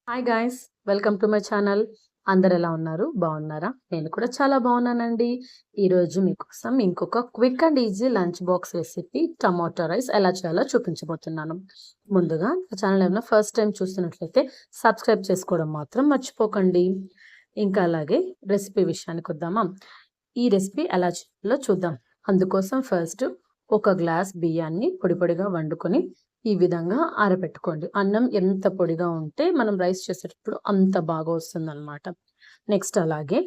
Hi guys, welcome to my channel. అందరు ఎలా ఉన్నారు? బాగున్నారా? నేను కూడా చాలా బాగున్నానండి. ఈరోజు మీకోసం ఇంకొక quick and easy lunch box recipe tomato rice ఎలా చేయాలో చూపించబోతున్నాను. ముందుగా నా ఛానల్ ఏమైనా ఫస్ట్ టైం చూస్తున్నట్లయితే సబ్స్క్రైబ్ చేసుకోవడం మాత్రం మర్చిపోకండి. ఇంకా అలాగే రెసిపీ విషయానికి వద్దామా? ఈ రెసిపీ ఎలా చేయాలో చూద్దాం. అందుకోసం ఫస్ట్ ఒక గ్లాస్ బియ్యాన్ని పొడి పొడిగా వండుకొని ఈ విధంగా ఆరబెట్టుకోండి. అన్నం ఎంత పొడిగా ఉంటే మనం రైస్ చేసేటప్పుడు అంత బాగా వస్తుందన్నమాట. నెక్స్ట్ అలాగే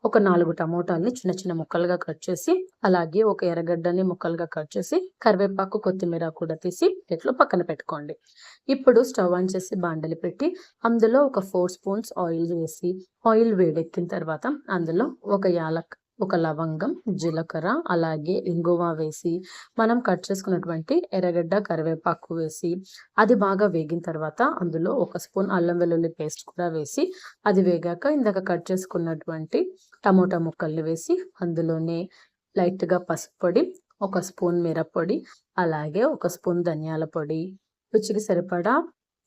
ఒక 4 టమోటాలని చిన్న చిన్న ముక్కలుగా కట్ చేసి, అలాగే ఒక ఎర్రగడ్డని ముక్కలుగా కట్ చేసి, కరివేపాకు, కొత్తిమీర కూడా తీసి ప్లేట్లో పక్కన పెట్టుకోండి. ఇప్పుడు స్టవ్ ఆన్ చేసి బాండలి పెట్టి అందులో ఒక 4 స్పూన్స్ ఆయిల్ వేసి, ఆయిల్ వేడెక్కిన తర్వాత అందులో ఒక ఒక లవంగం, జీలకర్ర, అలాగే ఇంగువ వేసి, మనం కట్ చేసుకున్నటువంటి ఎర్రగడ్డ, కరివేపాకు వేసి, అది బాగా వేగిన తర్వాత అందులో ఒక స్పూన్ అల్లం వెల్లుల్లి పేస్ట్ కూడా వేసి, అది వేగాక ఇందాక కట్ చేసుకున్నటువంటి టమోటా ముక్కల్ని వేసి, అందులోనే లైట్గా పసుపు పొడి, ఒక స్పూన్ మిరప్పొడి, అలాగే ఒక స్పూన్ ధనియాల పొడి, రుచికి సరిపడా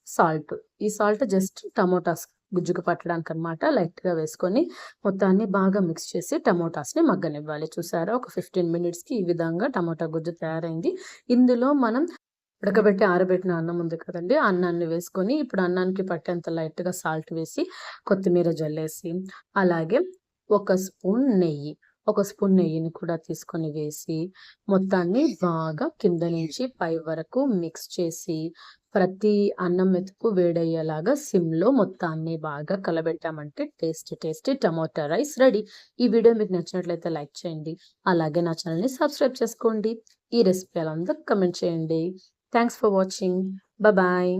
సాల్ట్. ఈ సాల్ట్ జస్ట్ టమోటాస్ గుజ్జుకు పట్టడానికి అనమాట. లైట్గా వేసుకొని మొత్తాన్ని బాగా మిక్స్ చేసి టమోటాస్ని మగ్గనివ్వాలి. చూసారా, ఒక 15 మినిట్స్కి ఈ విధంగా టమోటా గుజ్జు తయారైంది. ఇందులో మనం ఉడకబెట్టి ఆరబెట్టిన అన్నం ఉంది కదండి, అన్నాన్ని వేసుకొని ఇప్పుడు అన్నానికి పట్టేంత లైట్గా సాల్ట్ వేసి, కొత్తిమీర జల్లేసి, అలాగే ఒక స్పూన్ నెయ్యిని కూడా తీసుకొని వేసి, మొత్తాన్ని బాగా కింద నుంచి పై వరకు మిక్స్ చేసి, ప్రతి అన్నం మెతుకు వేడయ్యేలాగా సిమ్లో మొత్తాన్ని బాగా కలబెట్టామంటే టేస్టీ టమాటా రైస్ రెడీ. ఈ వీడియో మీకు నచ్చినట్లయితే లైక్ చేయండి, అలాగే నా ఛానల్ని సబ్స్క్రైబ్ చేసుకోండి. ఈ రెసిపీ ఎలా ఉందో కమెంట్ చేయండి. Thanks for watching. బాయ్.